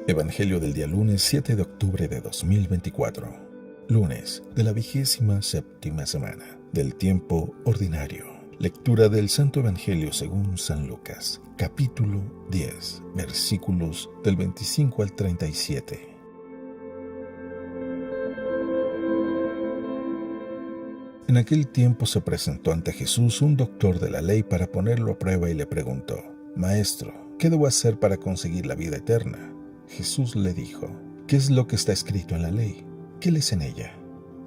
Evangelio del día lunes 7 de octubre de 2024. Lunes de la 27ª semana del tiempo ordinario. Lectura del Santo Evangelio según San Lucas, capítulo 10, versículos del 25 al 37. En aquel tiempo se presentó ante Jesús un doctor de la ley para ponerlo a prueba y le preguntó: Maestro, ¿qué debo hacer para conseguir la vida eterna? Jesús le dijo: ¿Qué es lo que está escrito en la ley? ¿Qué lees en ella?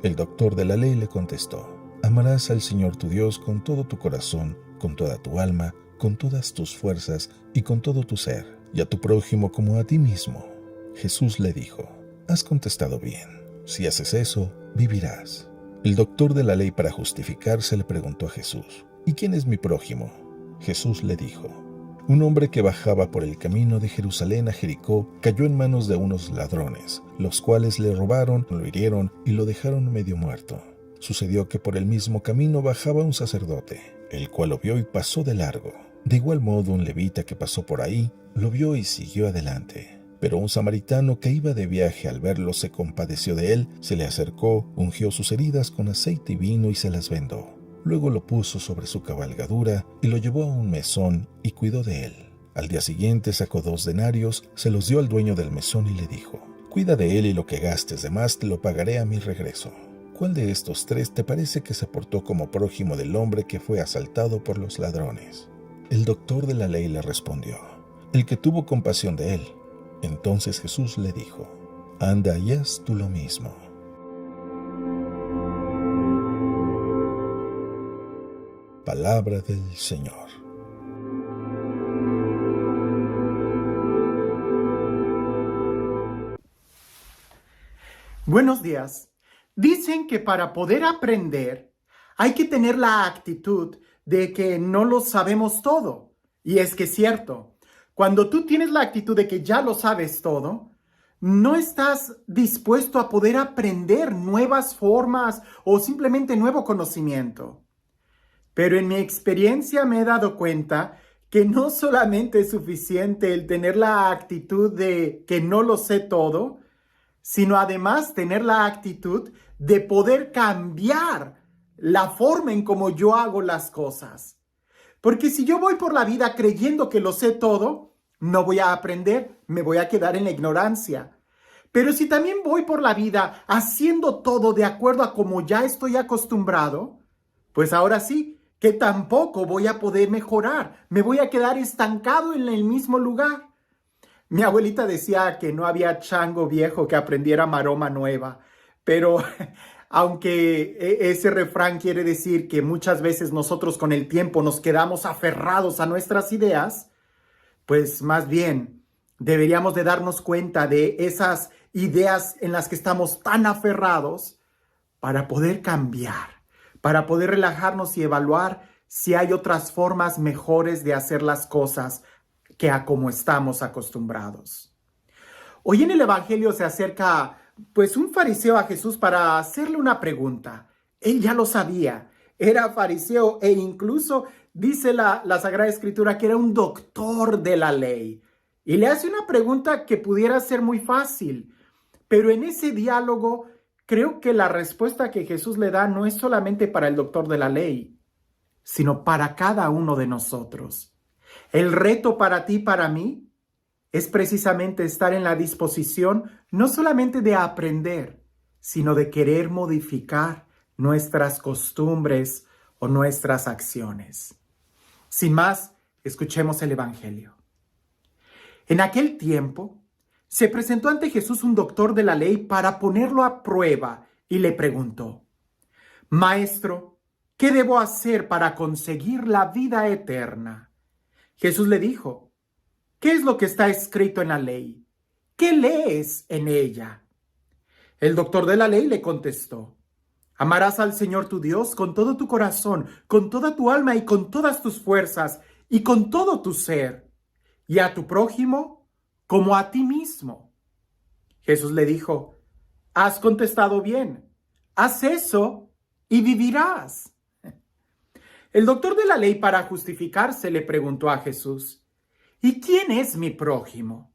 El doctor de la ley le contestó: Amarás al Señor tu Dios con todo tu corazón, con toda tu alma, con todas tus fuerzas y con todo tu ser, y a tu prójimo como a ti mismo. Jesús le dijo: Has contestado bien. Si haces eso, vivirás. El doctor de la ley, para justificarse, le preguntó a Jesús: ¿Y quién es mi prójimo? Jesús le dijo: Un hombre que bajaba por el camino de Jerusalén a Jericó cayó en manos de unos ladrones, los cuales le robaron, lo hirieron y lo dejaron medio muerto. Sucedió que por el mismo camino bajaba un sacerdote, el cual lo vio y pasó de largo. De igual modo, un levita que pasó por ahí lo vio y siguió adelante. Pero un samaritano que iba de viaje, al verlo, se compadeció de él, se le acercó, ungió sus heridas con aceite y vino y se las vendó. Luego lo puso sobre su cabalgadura y lo llevó a un mesón y cuidó de él. Al día siguiente sacó 2 denarios, se los dio al dueño del mesón y le dijo: Cuida de él y lo que gastes de más te lo pagaré a mi regreso. ¿Cuál de estos 3 te parece que se portó como prójimo del hombre que fue asaltado por los ladrones? El doctor de la ley le respondió: El que tuvo compasión de él. Entonces Jesús le dijo: Anda y haz tú lo mismo. Palabra del Señor. Buenos días. Dicen que para poder aprender hay que tener la actitud de que no lo sabemos todo. Y es que es cierto. Cuando tú tienes la actitud de que ya lo sabes todo, no estás dispuesto a poder aprender nuevas formas o simplemente nuevo conocimiento. Pero en mi experiencia me he dado cuenta que no solamente es suficiente el tener la actitud de que no lo sé todo, sino además tener la actitud de poder cambiar la forma en cómo yo hago las cosas. Porque si yo voy por la vida creyendo que lo sé todo, no voy a aprender, me voy a quedar en la ignorancia. Pero si también voy por la vida haciendo todo de acuerdo a como ya estoy acostumbrado, pues ahora sí, que tampoco voy a poder mejorar, me voy a quedar estancado en el mismo lugar. Mi abuelita decía que no había chango viejo que aprendiera maroma nueva, pero aunque ese refrán quiere decir que muchas veces nosotros con el tiempo nos quedamos aferrados a nuestras ideas, pues más bien deberíamos de darnos cuenta de esas ideas en las que estamos tan aferrados para poder cambiar, para poder relajarnos y evaluar si hay otras formas mejores de hacer las cosas que a como estamos acostumbrados. Hoy en el Evangelio se acerca pues un fariseo a Jesús para hacerle una pregunta. Él ya lo sabía, era fariseo e incluso dice la Sagrada Escritura que era un doctor de la ley. Y le hace una pregunta que pudiera ser muy fácil, pero en ese diálogo creo que la respuesta que Jesús le da no es solamente para el doctor de la ley, sino para cada uno de nosotros. El reto para ti y para mí es precisamente estar en la disposición no solamente de aprender, sino de querer modificar nuestras costumbres o nuestras acciones. Sin más, escuchemos el Evangelio. En aquel tiempo, se presentó ante Jesús un doctor de la ley para ponerlo a prueba y le preguntó: Maestro, ¿qué debo hacer para conseguir la vida eterna? Jesús le dijo: ¿Qué es lo que está escrito en la ley? ¿Qué lees en ella? El doctor de la ley le contestó: Amarás al Señor tu Dios con todo tu corazón, con toda tu alma y con todas tus fuerzas y con todo tu ser, y a tu prójimo como a ti mismo. Jesús le dijo: Has contestado bien, haz eso y vivirás. El doctor de la ley, para justificarse, le preguntó a Jesús: ¿Y quién es mi prójimo?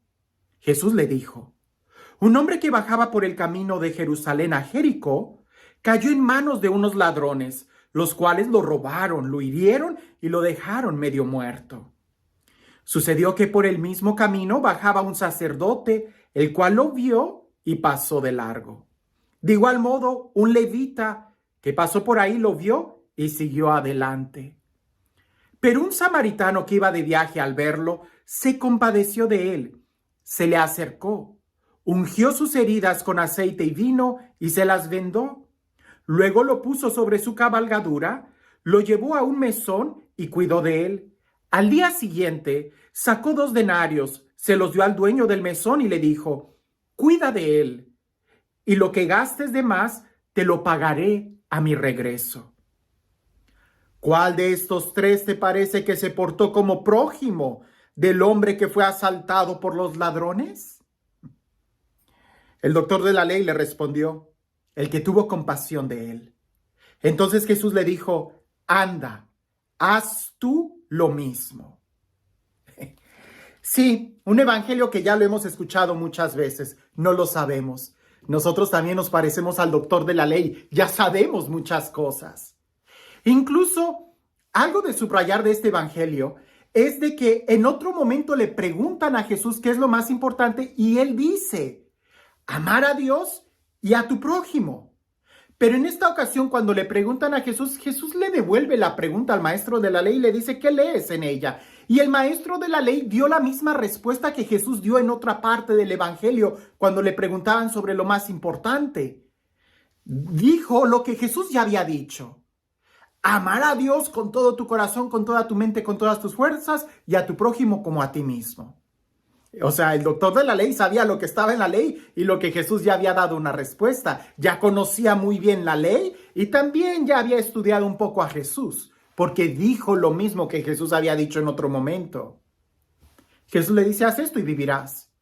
Jesús le dijo: un hombre que bajaba por el camino de Jerusalén a Jericó cayó en manos de unos ladrones, los cuales lo robaron, lo hirieron y lo dejaron medio muerto. Sucedió que por el mismo camino bajaba un sacerdote, el cual lo vio y pasó de largo. De igual modo, un levita que pasó por ahí lo vio y siguió adelante. Pero un samaritano que iba de viaje al verlo se compadeció de él, se le acercó, ungió sus heridas con aceite y vino y se las vendó. Luego lo puso sobre su cabalgadura, lo llevó a un mesón y cuidó de él. Al día siguiente sacó 2 denarios, se los dio al dueño del mesón y le dijo: cuida de él, y lo que gastes de más te lo pagaré a mi regreso. ¿Cuál de estos 3 te parece que se portó como prójimo del hombre que fue asaltado por los ladrones? El doctor de la ley le respondió: el que tuvo compasión de él. Entonces Jesús le dijo: anda, haz tú lo mismo. Sí, un evangelio que ya lo hemos escuchado muchas veces, no lo sabemos. Nosotros también nos parecemos al doctor de la ley, ya sabemos muchas cosas. Incluso, algo de subrayar de este evangelio es de que en otro momento le preguntan a Jesús qué es lo más importante y él dice: amar a Dios y a tu prójimo. Pero en esta ocasión, cuando le preguntan a Jesús, Jesús le devuelve la pregunta al maestro de la ley y le dice: ¿qué lees en ella? Y el maestro de la ley dio la misma respuesta que Jesús dio en otra parte del evangelio cuando le preguntaban sobre lo más importante. Dijo lo que Jesús ya había dicho: amar a Dios con todo tu corazón, con toda tu mente, con todas tus fuerzas, y a tu prójimo como a ti mismo. O sea, el doctor de la ley sabía lo que estaba en la ley y lo que Jesús ya había dado una respuesta. Ya conocía muy bien la ley y también ya había estudiado un poco a Jesús, porque dijo lo mismo que Jesús había dicho en otro momento. Jesús le dice: haz esto y vivirás.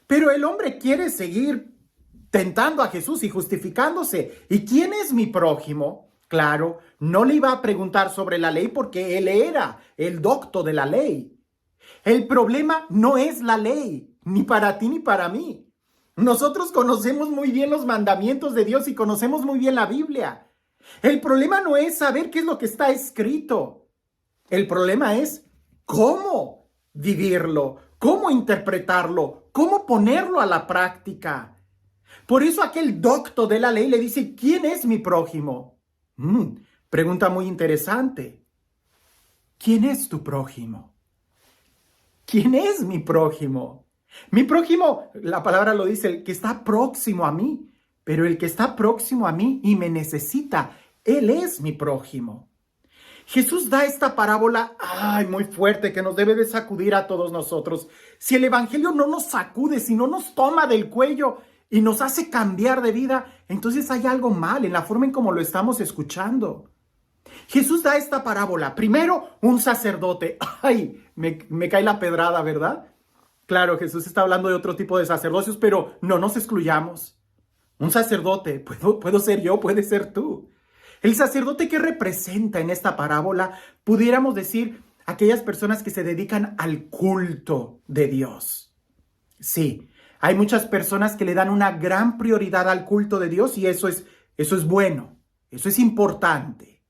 Pero el hombre quiere seguir tentando a Jesús y justificándose. ¿Y quién es mi prójimo? Claro, no le iba a preguntar sobre la ley porque él era el doctor de la ley. El problema no es la ley, ni para ti ni para mí. Nosotros conocemos muy bien los mandamientos de Dios y conocemos muy bien la Biblia. El problema no es saber qué es lo que está escrito. El problema es cómo vivirlo, cómo interpretarlo, cómo ponerlo a la práctica. Por eso aquel doctor de la ley le dice: ¿quién es mi prójimo? Pregunta muy interesante. ¿Quién es tu prójimo? ¿Quién es mi prójimo? Mi prójimo, la palabra lo dice, el que está próximo a mí. Pero el que está próximo a mí y me necesita, él es mi prójimo. Jesús da esta parábola, muy fuerte, que nos debe de sacudir a todos nosotros. Si el evangelio no nos sacude, si no nos toma del cuello y nos hace cambiar de vida, entonces hay algo mal en la forma en cómo lo estamos escuchando. Jesús da esta parábola. Primero, un sacerdote. Me cae la pedrada, ¿verdad? Claro, Jesús está hablando de otro tipo de sacerdocios, pero no nos excluyamos. Un sacerdote, puedo ser yo, puede ser tú. El sacerdote que representa en esta parábola, pudiéramos decir, aquellas personas que se dedican al culto de Dios. Sí, hay muchas personas que le dan una gran prioridad al culto de Dios y eso es bueno, eso es importante.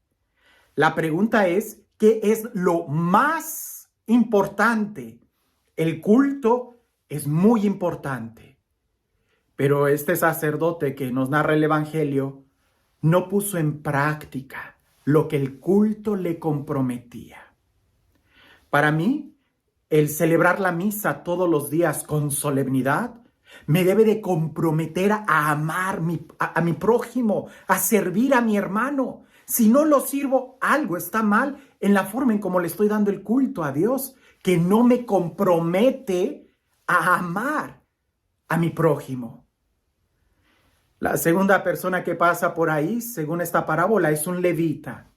La pregunta es, ¿qué es lo más importante? El culto es muy importante. Pero este sacerdote que nos narra el evangelio no puso en práctica lo que el culto le comprometía. Para mí, el celebrar la misa todos los días con solemnidad me debe de comprometer a amar a mi prójimo, a servir a mi hermano. Si no lo sirvo, algo está mal en la forma en cómo le estoy dando el culto a Dios, que no me compromete a amar a mi prójimo. La segunda persona que pasa por ahí, según esta parábola, es un levita,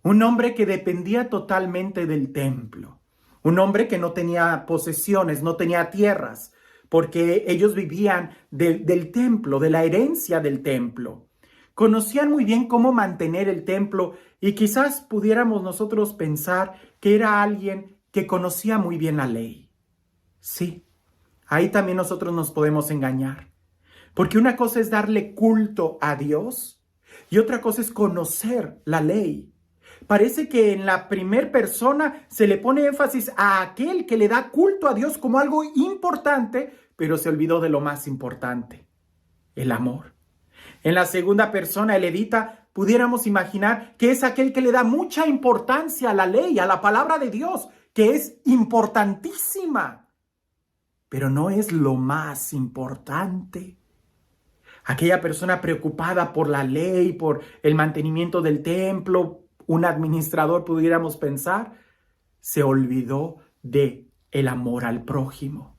un hombre que dependía totalmente del templo, un hombre que no tenía posesiones, no tenía tierras, porque ellos vivían del templo, de la herencia del templo. Conocían muy bien cómo mantener el templo y quizás pudiéramos nosotros pensar que era alguien que conocía muy bien la ley. Sí, ahí también nosotros nos podemos engañar. Porque una cosa es darle culto a Dios y otra cosa es conocer la ley. Parece que en la primera persona se le pone énfasis a aquel que le da culto a Dios como algo importante, pero se olvidó de lo más importante, el amor. En la segunda persona, el levita, pudiéramos imaginar que es aquel que le da mucha importancia a la ley, a la palabra de Dios, que es importantísima, pero no es lo más importante. Aquella persona preocupada por la ley, por el mantenimiento del templo, un administrador pudiéramos pensar, se olvidó de el amor al prójimo.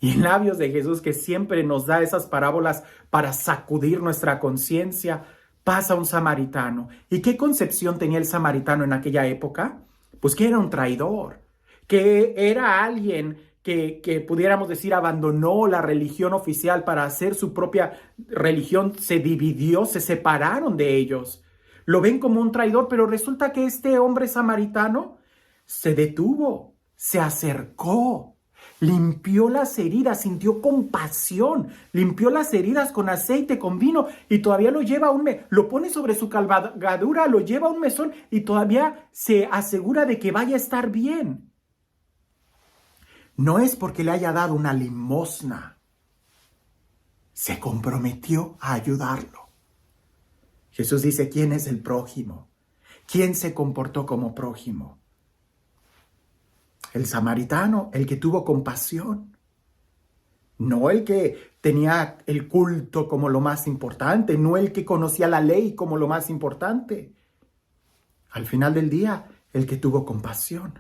Y en labios de Jesús, que siempre nos da esas parábolas para sacudir nuestra conciencia, pasa un samaritano. ¿Y qué concepción tenía el samaritano en aquella época? Pues que era un traidor, que era alguien que pudiéramos decir abandonó la religión oficial para hacer su propia religión, se dividió, se separaron de ellos. Lo ven como un traidor, pero resulta que este hombre samaritano se detuvo, se acercó, limpió las heridas, sintió compasión, limpió las heridas con aceite, con vino y todavía lo lleva lo pone sobre su cabalgadura, lo lleva a un mesón y todavía se asegura de que vaya a estar bien. No es porque le haya dado una limosna, se comprometió a ayudarlo. Jesús dice, ¿quién es el prójimo? ¿Quién se comportó como prójimo? El samaritano, el que tuvo compasión. No el que tenía el culto como lo más importante, no el que conocía la ley como lo más importante. Al final del día, el que tuvo compasión.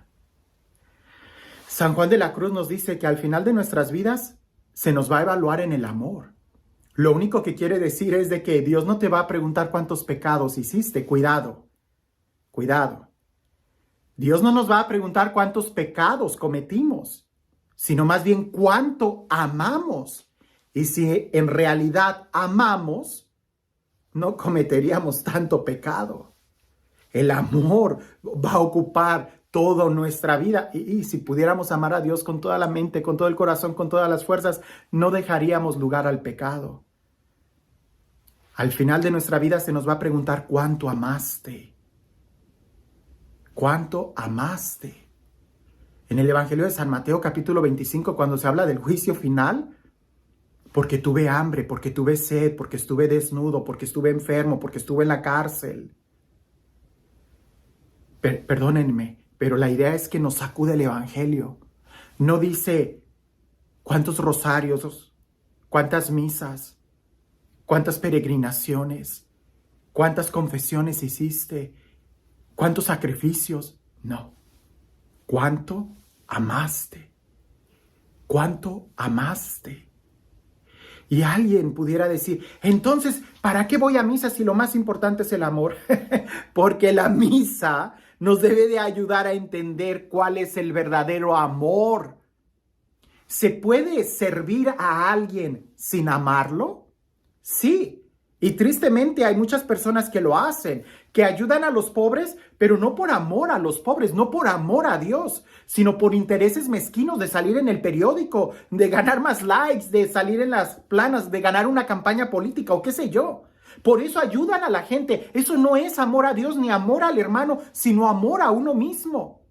San Juan de la Cruz nos dice que al final de nuestras vidas se nos va a evaluar en el amor. Lo único que quiere decir es de que Dios no te va a preguntar cuántos pecados hiciste. Cuidado, cuidado. Dios no nos va a preguntar cuántos pecados cometimos, sino más bien cuánto amamos. Y si en realidad amamos, no cometeríamos tanto pecado. El amor va a ocupar toda nuestra vida. Y si pudiéramos amar a Dios con toda la mente, con todo el corazón, con todas las fuerzas, no dejaríamos lugar al pecado. Al final de nuestra vida se nos va a preguntar cuánto amaste. ¿Cuánto amaste? En el Evangelio de San Mateo, capítulo 25, cuando se habla del juicio final, porque tuve hambre, porque tuve sed, porque estuve desnudo, porque estuve enfermo, porque estuve en la cárcel. Perdónenme, pero la idea es que nos sacude el Evangelio. No dice cuántos rosarios, cuántas misas, cuántas peregrinaciones, cuántas confesiones hiciste, cuántos sacrificios. No. ¿Cuánto amaste? ¿Cuánto amaste? Y alguien pudiera decir, entonces, ¿para qué voy a misa si lo más importante es el amor? Porque la misa nos debe de ayudar a entender cuál es el verdadero amor. ¿Se puede servir a alguien sin amarlo? Sí. Y tristemente hay muchas personas que lo hacen, que ayudan a los pobres, pero no por amor a los pobres, no por amor a Dios, sino por intereses mezquinos de salir en el periódico, de ganar más likes, de salir en las planas, de ganar una campaña política o qué sé yo. Por eso ayudan a la gente. Eso no es amor a Dios ni amor al hermano, sino amor a uno mismo.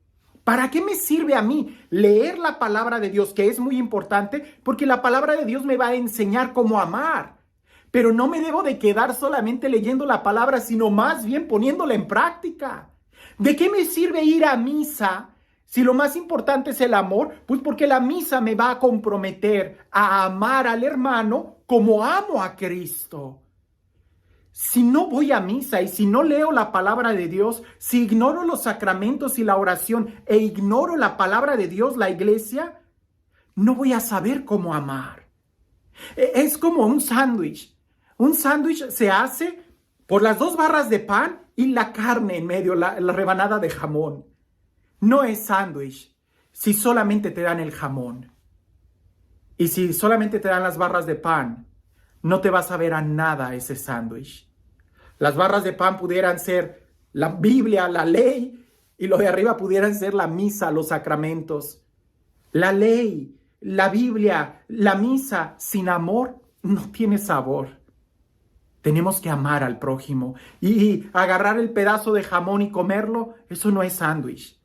¿Para qué me sirve a mí leer la palabra de Dios, que es muy importante? Porque la palabra de Dios me va a enseñar cómo amar. Pero no me debo de quedar solamente leyendo la palabra, sino más bien poniéndola en práctica. ¿De qué me sirve ir a misa si lo más importante es el amor? Pues porque la misa me va a comprometer a amar al hermano como amo a Cristo. Si no voy a misa y si no leo la palabra de Dios, si ignoro los sacramentos y la oración e ignoro la palabra de Dios, la iglesia, no voy a saber cómo amar. Es como un sándwich. Un sándwich se hace por las 2 barras de pan y la carne en medio, la rebanada de jamón. No es sándwich si solamente te dan el jamón. Y si solamente te dan las barras de pan, no te vas a ver a nada ese sándwich. Las barras de pan pudieran ser la Biblia, la ley, y lo de arriba pudieran ser la misa, los sacramentos. La ley la Biblia, la misa, sin amor, no tiene sabor. Tenemos que amar al prójimo y agarrar el pedazo de jamón y comerlo, eso no es sándwich.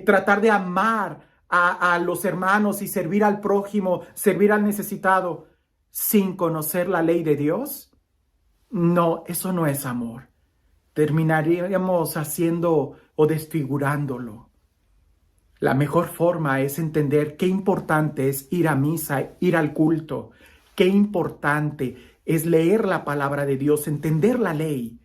Tratar de amar a los hermanos y servir al prójimo, servir al necesitado sin conocer la ley de Dios, no, eso no es amor. Terminaríamos haciendo o desfigurándolo. La mejor forma es entender qué importante es ir a misa, ir al culto, qué importante es leer la palabra de Dios, entender la ley.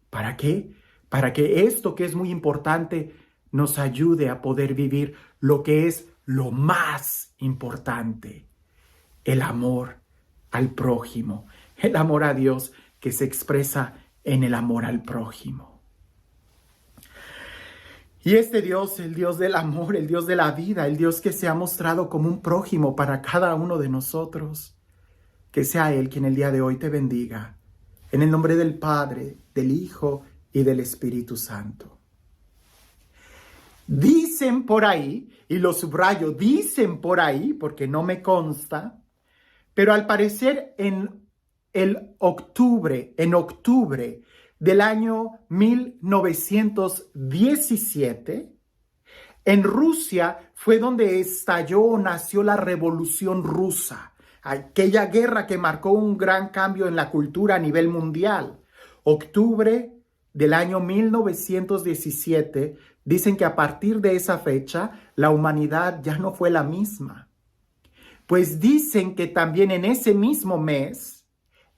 ¿Para qué? Para que esto que es muy importante nos ayude a poder vivir lo que es lo más importante, el amor al prójimo, el amor a Dios que se expresa en el amor al prójimo. Y este Dios, el Dios del amor, el Dios de la vida, el Dios que se ha mostrado como un prójimo para cada uno de nosotros, que sea Él quien el día de hoy te bendiga. En el nombre del Padre, del Hijo y del Espíritu Santo. Dicen por ahí, y lo subrayo, dicen por ahí, porque no me consta, pero al parecer en octubre del año 1917, en Rusia fue donde estalló o nació la Revolución Rusa, aquella guerra que marcó un gran cambio en la cultura a nivel mundial. Octubre del año 1917, dicen que a partir de esa fecha la humanidad ya no fue la misma. Pues dicen que también en ese mismo mes,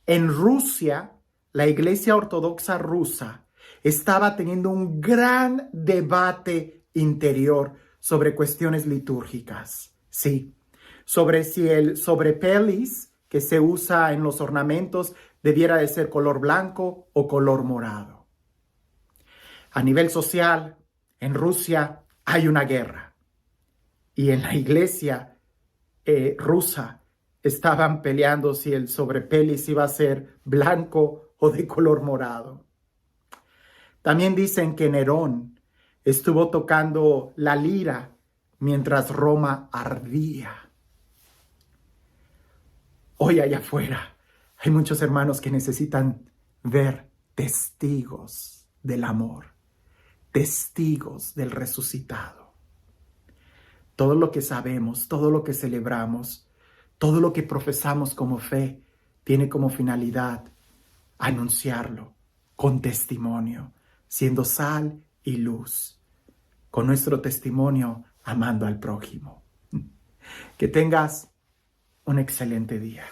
en Rusia, la Iglesia Ortodoxa rusa estaba teniendo un gran debate interior sobre cuestiones litúrgicas. Sí, sobre si el sobrepelis que se usa en los ornamentos debiera de ser color blanco o color morado. A nivel social, en Rusia hay una guerra y en la Iglesia rusa estaban peleando si el sobrepelis iba a ser blanco o de color morado. También dicen que Nerón estuvo tocando la lira mientras Roma ardía. Hoy allá afuera hay muchos hermanos que necesitan ver testigos del amor, testigos del resucitado. Todo lo que sabemos, todo lo que celebramos, todo lo que profesamos como fe, tiene como finalidad anunciarlo con testimonio, siendo sal y luz, con nuestro testimonio amando al prójimo. Que tengas un excelente día.